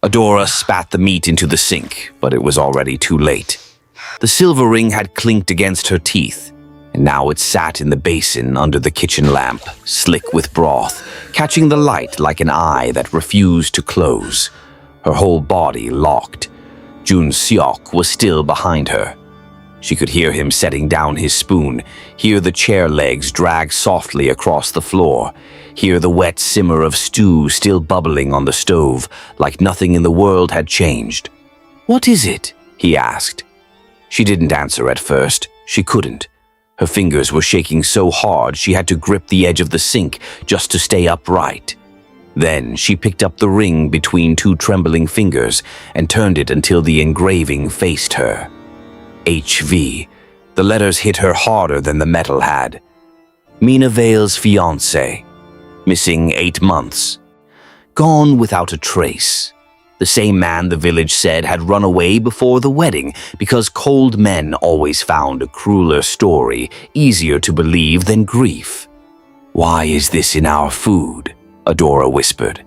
Adora spat the meat into the sink, but it was already too late. The silver ring had clinked against her teeth, and now it sat in the basin under the kitchen lamp, slick with broth, catching the light like an eye that refused to close. Her whole body locked. Joon Seok was still behind her. She could hear him setting down his spoon, hear the chair legs drag softly across the floor, hear the wet simmer of stew still bubbling on the stove, like nothing in the world had changed. "What is it?" he asked. She didn't answer at first. She couldn't. Her fingers were shaking so hard she had to grip the edge of the sink just to stay upright. Then she picked up the ring between two trembling fingers and turned it until the engraving faced her. HV. The letters hit her harder than the metal had. Mina Vale's fiancé. Missing 8 months. Gone without a trace. The same man the village said had run away before the wedding because cold men always found a crueler story easier to believe than grief. "Why is this in our food?" Adora whispered.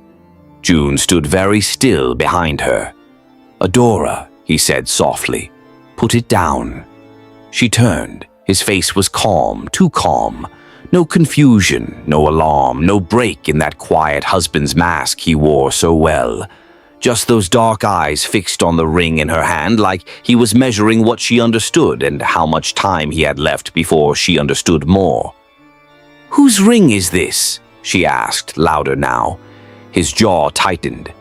Joon stood very still behind her. "Adora," he said softly. "Put it down." She turned. His face was calm, too calm. No confusion, no alarm, no break in that quiet husband's mask he wore so well. Just those dark eyes fixed on the ring in her hand like he was measuring what she understood and how much time he had left before she understood more. "Whose ring is this?" she asked, louder now. His jaw tightened.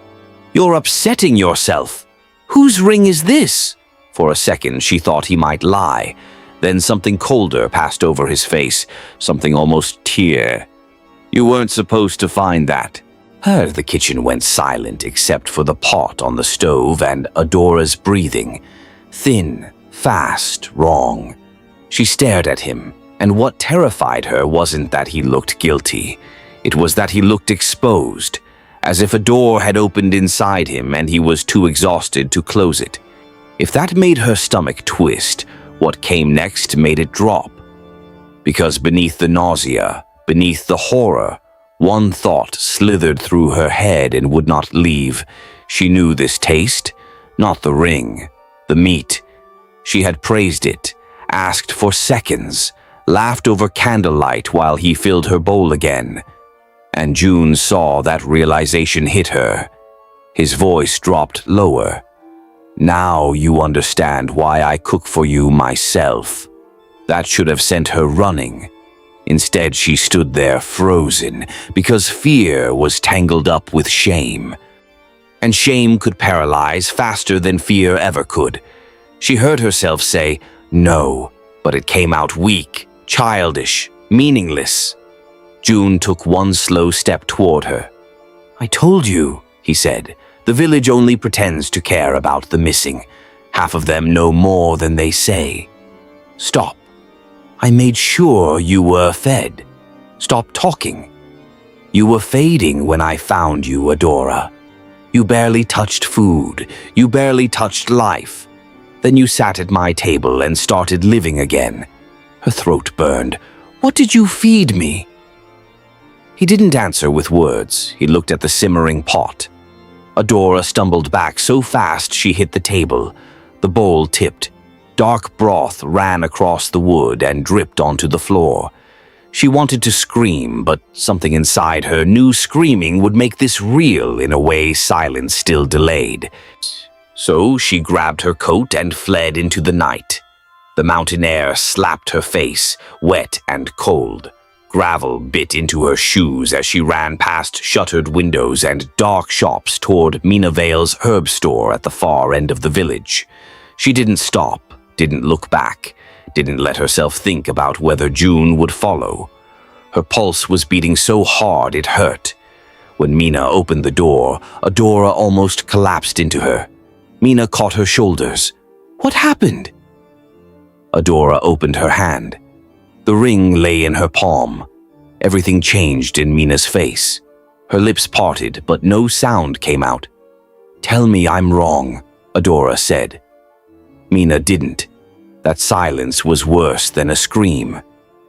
"You're upsetting yourself. Whose ring is this?" For a second, she thought he might lie. Then something colder passed over his face, something almost tear. "You weren't supposed to find that." The kitchen went silent except for the pot on the stove and Adora's breathing. Thin, fast, wrong. She stared at him, and what terrified her wasn't that he looked guilty. It was that he looked exposed, as if a door had opened inside him and he was too exhausted to close it. If that made her stomach twist, what came next made it drop. Because beneath the nausea, beneath the horror, one thought slithered through her head and would not leave. She knew this taste, not the ring, the meat. She had praised it, asked for seconds, laughed over candlelight while he filled her bowl again. And Joon saw that realization hit her. His voice dropped lower. "Now you understand why I cook for you myself." That should have sent her running. Instead, she stood there frozen because fear was tangled up with shame. And shame could paralyze faster than fear ever could. She heard herself say, "No," but it came out weak, childish, meaningless. Joon took one slow step toward her. "I told you," he said. "The village only pretends to care about the missing. Half of them know more than they say. Stop. I made sure you were fed. Stop talking. You were fading when I found you, Adora. You barely touched food. You barely touched life. Then you sat at my table and started living again." Her throat burned. "What did you feed me?" He didn't answer with words. He looked at the simmering pot. Adora stumbled back so fast she hit the table. The bowl tipped. Dark broth ran across the wood and dripped onto the floor. She wanted to scream, but something inside her knew screaming would make this real in a way silence still delayed. So she grabbed her coat and fled into the night. The mountain air slapped her face, wet and cold. Gravel bit into her shoes as she ran past shuttered windows and dark shops toward Mina Vale's herb store at the far end of the village. She didn't stop, didn't look back, didn't let herself think about whether Joon would follow. Her pulse was beating so hard it hurt. When Mina opened the door, Adora almost collapsed into her. Mina caught her shoulders. "What happened?" Adora opened her hand. The ring lay in her palm. Everything changed in Mina's face. Her lips parted, but no sound came out. "Tell me I'm wrong," Adora said. Mina didn't. That silence was worse than a scream.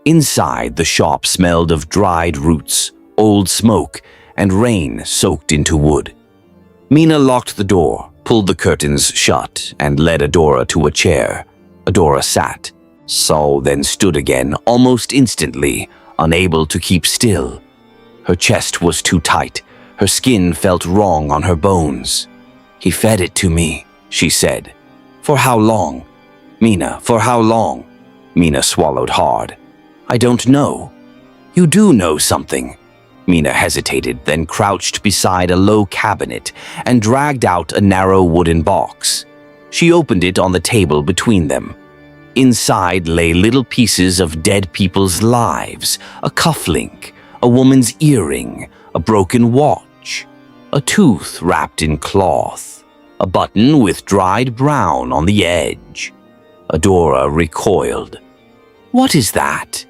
Inside, the shop smelled of dried roots, old smoke, and rain soaked into wood. Mina locked the door, pulled the curtains shut, and led Adora to a chair. Adora sat, then stood again almost instantly, unable to keep still. Her chest was too tight. Her skin felt wrong on her bones. "He fed it to me," she said. "For how long? Mina, for how long?" Mina swallowed hard. "I don't know." "You do know something." Mina hesitated, then crouched beside a low cabinet and dragged out a narrow wooden box. She opened it on the table between them. Inside lay little pieces of dead people's lives, a cufflink, a woman's earring, a broken watch, a tooth wrapped in cloth, a button with dried brown on the edge. Adora recoiled. "What is that?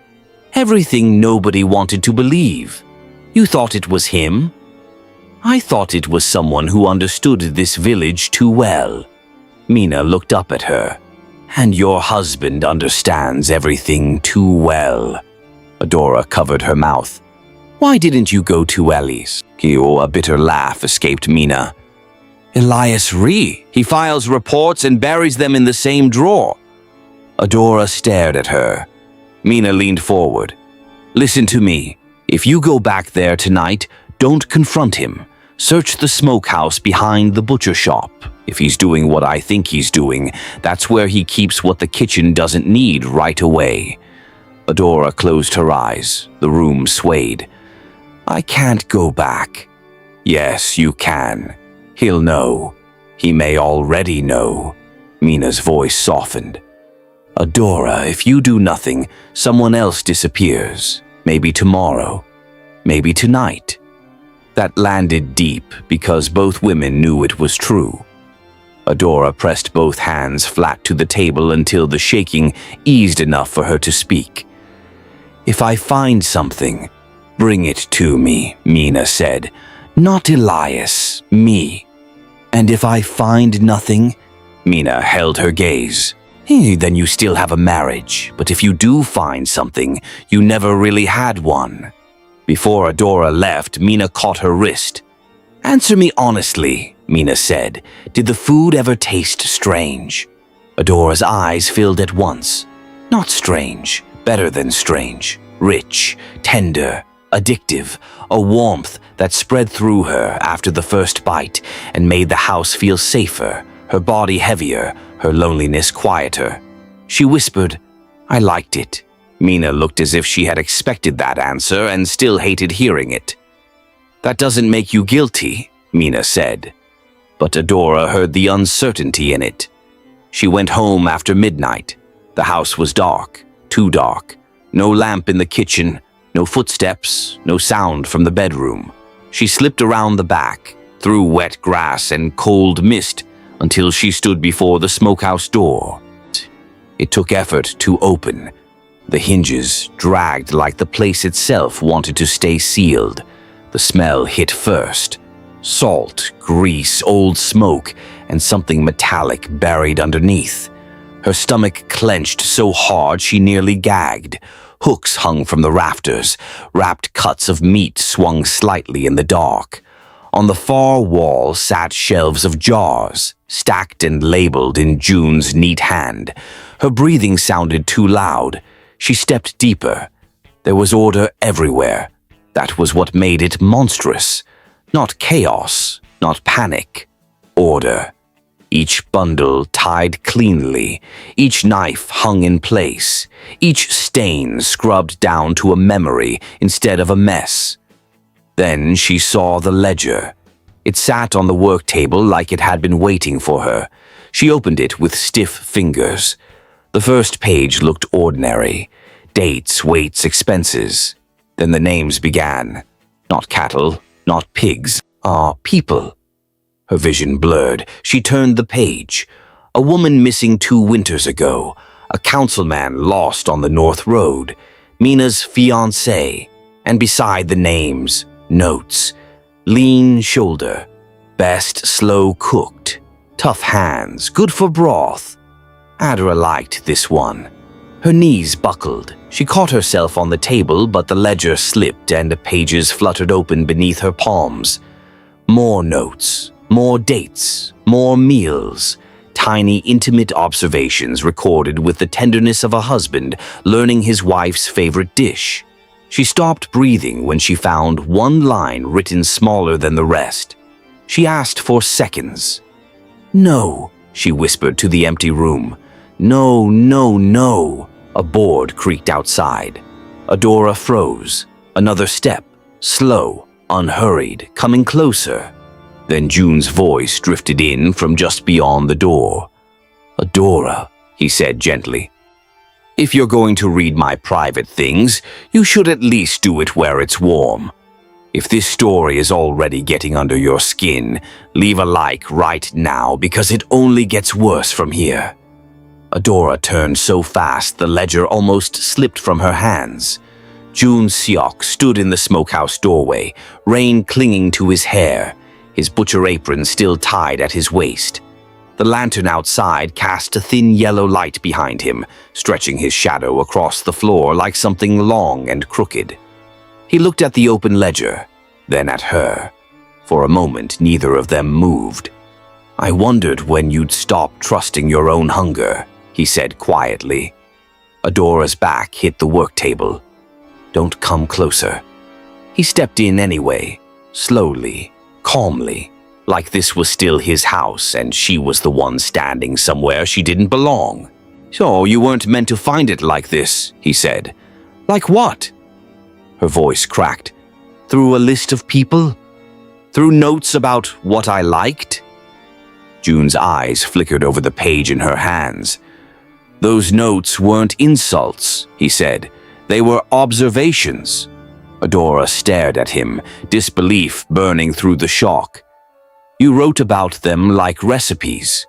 Everything nobody wanted to believe. You thought it was him? I thought it was someone who understood this village too well." Mina looked up at her. "And your husband understands everything too well." Adora covered her mouth. "Why didn't you go to Ellie's?" A bitter laugh escaped Mina. "Elias Ree. He files reports and buries them in the same drawer." Adora stared at her. Mina leaned forward. "Listen to me. If you go back there tonight, don't confront him. Search the smokehouse behind the butcher shop. If he's doing what I think he's doing, that's where he keeps what the kitchen doesn't need right away." Adora closed her eyes. The room swayed. "I can't go back." "Yes, you can. He'll know. He may already know." Mina's voice softened. "Adora, if you do nothing, someone else disappears. Maybe tomorrow. Maybe tonight." That landed deep because both women knew it was true. Adora pressed both hands flat to the table until the shaking eased enough for her to speak. "If I find something, bring it to me," Mina said. "Not Elias, me. And if I find nothing," Mina held her gaze, "then you still have a marriage. But if you do find something, you never really had one." Before Adora left, Mina caught her wrist. "Answer me honestly," Mina said. "Did the food ever taste strange?" Adora's eyes filled at once. Not strange, better than strange. Rich, tender, addictive, a warmth that spread through her after the first bite and made the house feel safer, her body heavier, her loneliness quieter. She whispered, "I liked it." Mina looked as if she had expected that answer and still hated hearing it. "That doesn't make you guilty," Mina said. But Adora heard the uncertainty in it. She went home after midnight. The house was dark, too dark. No lamp in the kitchen, no footsteps, no sound from the bedroom. She slipped around the back, through wet grass and cold mist, until she stood before the smokehouse door. It took effort to open. The hinges dragged like the place itself wanted to stay sealed. The smell hit first. Salt, grease, old smoke, and something metallic buried underneath. Her stomach clenched so hard she nearly gagged. Hooks hung from the rafters. Wrapped cuts of meat swung slightly in the dark. On the far wall sat shelves of jars, stacked and labeled in Joon's neat hand. Her breathing sounded too loud. She stepped deeper. There was order everywhere. That was what made it monstrous. Not chaos, not panic. Order. Each bundle tied cleanly, each knife hung in place, each stain scrubbed down to a memory instead of a mess. Then she saw the ledger. It sat on the work table like it had been waiting for her. She opened it with stiff fingers. The first page looked ordinary. Dates, weights, expenses. Then the names began. Not cattle, not pigs, people. Her vision blurred. She turned the page. A woman missing 2 winters ago. A councilman lost on the North Road. Mina's fiancé. And beside the names, notes. Lean shoulder. Best slow cooked. Tough hands. Good for broth. Adora liked this one. Her knees buckled. She caught herself on the table, but the ledger slipped and pages fluttered open beneath her palms. More notes. More dates, more meals, tiny intimate observations recorded with the tenderness of a husband learning his wife's favorite dish. She stopped breathing when she found one line written smaller than the rest. She asked for seconds. "No," she whispered to the empty room. "No, no, no." A board creaked outside. Adora froze. Another step, slow, unhurried, coming closer. Then Joon's voice drifted in from just beyond the door. "Adora," he said gently. "If you're going to read my private things, you should at least do it where it's warm. If this story is already getting under your skin, leave a like right now because it only gets worse from here." Adora turned so fast the ledger almost slipped from her hands. Joon Seok stood in the smokehouse doorway, rain clinging to his hair, his butcher apron still tied at his waist. The lantern outside cast a thin yellow light behind him, stretching his shadow across the floor like something long and crooked. He looked at the open ledger, then at her. For a moment, neither of them moved. "I wondered when you'd stop trusting your own hunger," he said quietly. Adora's back hit the work table. "Don't come closer." He stepped in anyway, slowly, calmly, like this was still his house and she was the one standing somewhere she didn't belong. "So you weren't meant to find it like this," he said. "Like what?" Her voice cracked. "Through a list of people? Through notes about what I liked?" Joon's eyes flickered over the page in her hands. "Those notes weren't insults," he said. "They were observations." Adora stared at him, disbelief burning through the shock. "You wrote about them like recipes."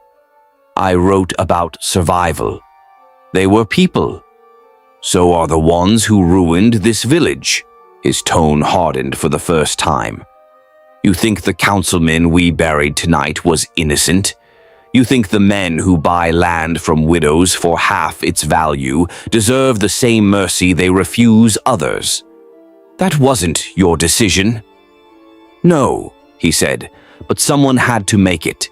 "I wrote about survival. They were people. So are the ones who ruined this village." His tone hardened for the first time. "You think the councilman we buried tonight was innocent? You think the men who buy land from widows for half its value deserve the same mercy they refuse others? That wasn't your decision." "No," he said, "but someone had to make it."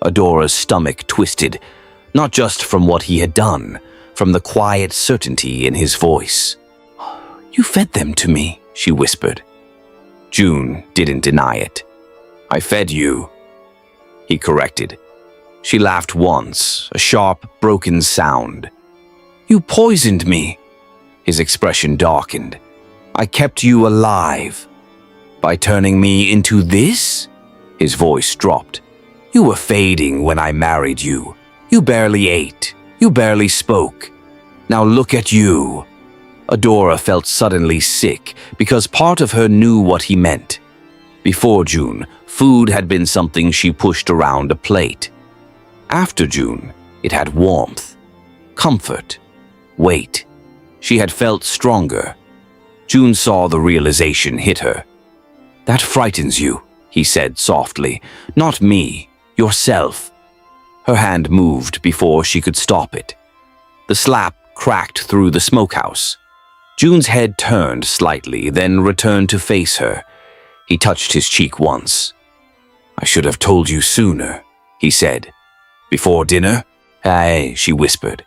Adora's stomach twisted, not just from what he had done, from the quiet certainty in his voice. "You fed them to me," she whispered. Joon didn't deny it. "I fed you," he corrected. She laughed once, a sharp, broken sound. "You poisoned me." His expression darkened. "I kept you alive. By turning me into this?" His voice dropped. "You were fading when I married you. You barely ate. You barely spoke. Now look at you." Adora felt suddenly sick because part of her knew what he meant. Before Joon, food had been something she pushed around a plate. After Joon, it had warmth, comfort, weight. She had felt stronger. Joon saw the realization hit her. "That frightens you," he said softly. "Not me, yourself." Her hand moved before she could stop it. The slap cracked through the smokehouse. Joon's head turned slightly, then returned to face her. He touched his cheek once. "I should have told you sooner," he said. "Before dinner?" "Aye," she whispered.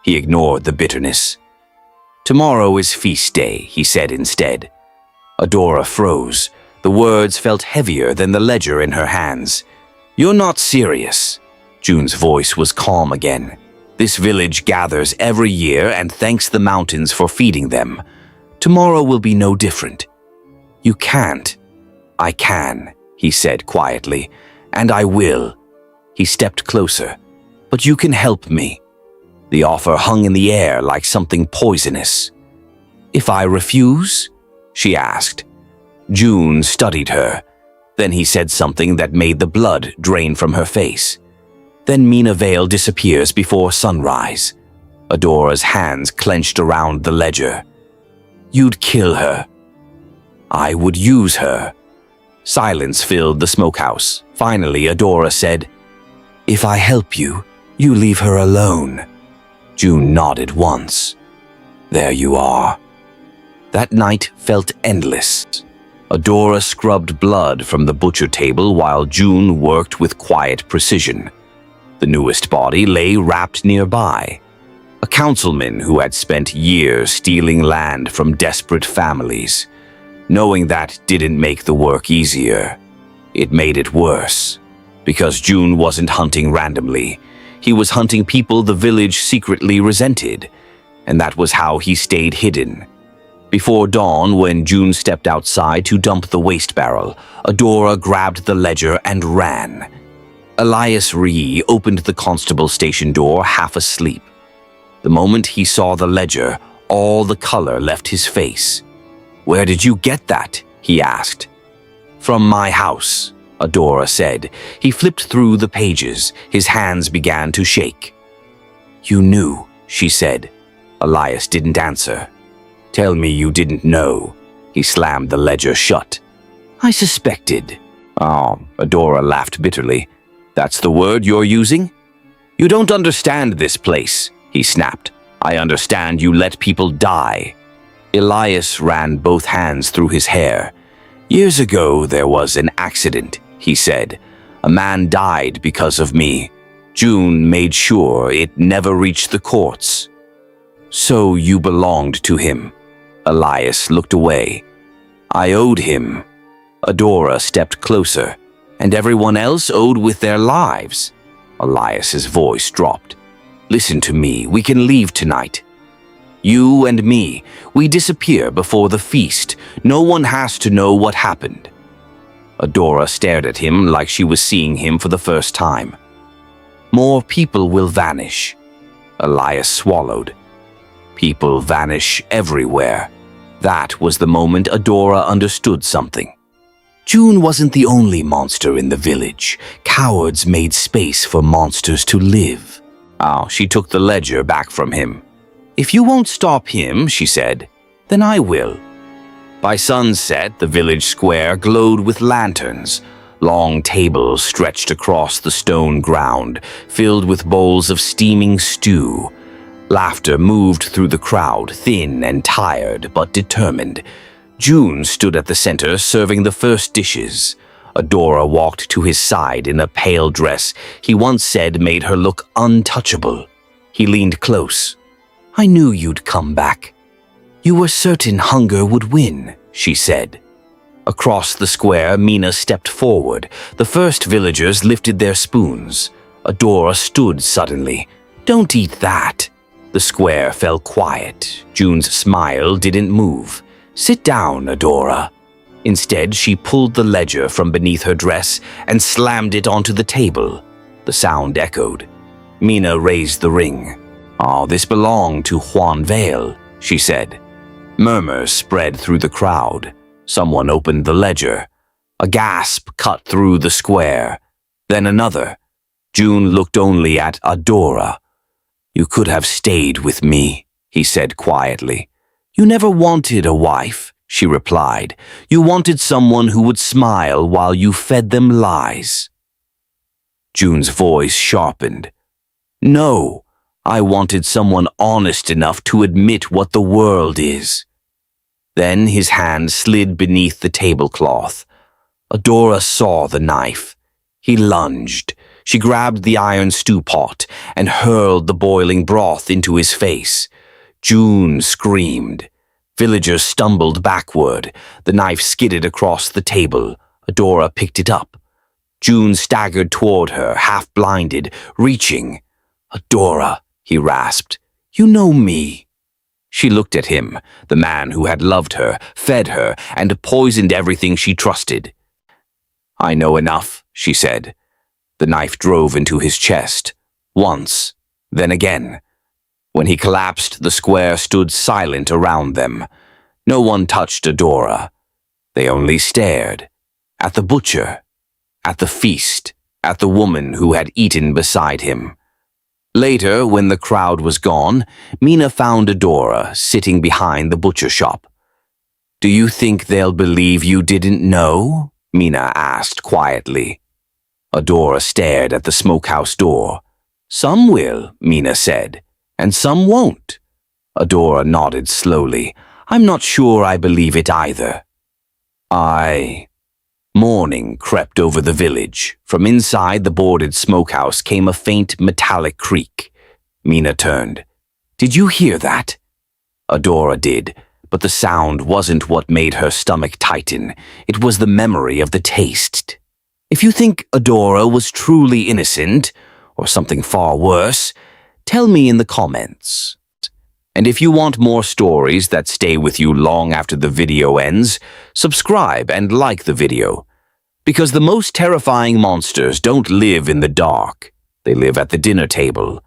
He ignored the bitterness. "Tomorrow is feast day," he said instead. Adora froze. The words felt heavier than the ledger in her hands. "You're not serious." Joon's voice was calm again. "This village gathers every year and thanks the mountains for feeding them. Tomorrow will be no different." "You can't." "I can," he said quietly, "and I will." He stepped closer. "But you can help me." The offer hung in the air like something poisonous. "If I refuse?" she asked. Joon studied her. Then he said something that made the blood drain from her face. "Then Mina Vale disappears before sunrise." Adora's hands clenched around the ledger. "You'd kill her." "I would use her." Silence filled the smokehouse. Finally, Adora said, "If I help you, you leave her alone." Joon nodded once. "There you are." That night felt endless. Adora scrubbed blood from the butcher table while Joon worked with quiet precision. The newest body lay wrapped nearby. A councilman who had spent years stealing land from desperate families. Knowing that didn't make the work easier. It made it worse. Because Joon wasn't hunting randomly. He was hunting people the village secretly resented. And that was how he stayed hidden. Before dawn, when Joon stepped outside to dump the waste barrel, Adora grabbed the ledger and ran. Elias Ree opened the constable station door half asleep. The moment he saw the ledger, all the color left his face. "Where did you get that?" he asked. "From my house," Adora said. He flipped through the pages. His hands began to shake. "You knew," she said. Elias didn't answer. "Tell me you didn't know." He slammed the ledger shut. "I suspected." "Oh," Adora laughed bitterly. "That's the word you're using?" "You don't understand this place," he snapped. "I understand you let people die." Elias ran both hands through his hair. "Years ago there was an accident," he said. "A man died because of me. Joon made sure it never reached the courts." "So you belonged to him?" Elias looked away. "I owed him." Adora stepped closer. "And everyone else owed with their lives." Elias's voice dropped. "Listen to me, we can leave tonight. You and me, we disappear before the feast. No one has to know what happened." Adora stared at him like she was seeing him for the first time. "More people will vanish." Elias swallowed. People vanish everywhere. That was the moment Adora understood something. Joon wasn't the only monster in the village. Cowards made space for monsters to live. She took the ledger back from him. "If you won't stop him," she said, "then I will." By sunset, the village square glowed with lanterns. Long tables stretched across the stone ground, filled with bowls of steaming stew. Laughter moved through the crowd, thin and tired, but determined. Joon stood at the center, serving the first dishes. Adora walked to his side in a pale dress he once said made her look untouchable. He leaned close. "I knew you'd come back." "You were certain hunger would win," she said. Across the square, Mina stepped forward. The first villagers lifted their spoons. Adora stood suddenly. "Don't eat that." The square fell quiet. Joon's smile didn't move. "Sit down, Adora." Instead, she pulled the ledger from beneath her dress and slammed it onto the table. The sound echoed. Mina raised the ring. This belonged to Juan Vale," she said. Murmurs spread through the crowd. Someone opened the ledger. A gasp cut through the square. Then another. Joon looked only at Adora. "You could have stayed with me," he said quietly. "You never wanted a wife," she replied. "You wanted someone who would smile while you fed them lies." Joon's voice sharpened. "No, I wanted someone honest enough to admit what the world is." Then his hand slid beneath the tablecloth. Adora saw the knife. He lunged. She grabbed the iron stew pot and hurled the boiling broth into his face. Joon screamed. Villagers stumbled backward. The knife skidded across the table. Adora picked it up. Joon staggered toward her, half-blinded, reaching. "Adora," he rasped, "you know me." She looked at him, the man who had loved her, fed her, and poisoned everything she trusted. "I know enough," she said. The knife drove into his chest. Once, then again. When he collapsed, the square stood silent around them. No one touched Adora. They only stared. At the butcher. At the feast. At the woman who had eaten beside him. Later, when the crowd was gone, Mina found Adora sitting behind the butcher shop. "Do you think they'll believe you didn't know?" Mina asked quietly. Adora stared at the smokehouse door. "Some will," Mina said, "and some won't." Adora nodded slowly. "I'm not sure I believe it either." I... Morning crept over the village. From inside the boarded smokehouse came a faint metallic creak. Mina turned. Did you hear that? Adora did, but the sound wasn't what made her stomach tighten. It was the memory of the taste. If you think Adora was truly innocent, or something far worse, tell me in the comments. And if you want more stories that stay with you long after the video ends, subscribe and like the video. Because the most terrifying monsters don't live in the dark. They live at the dinner table,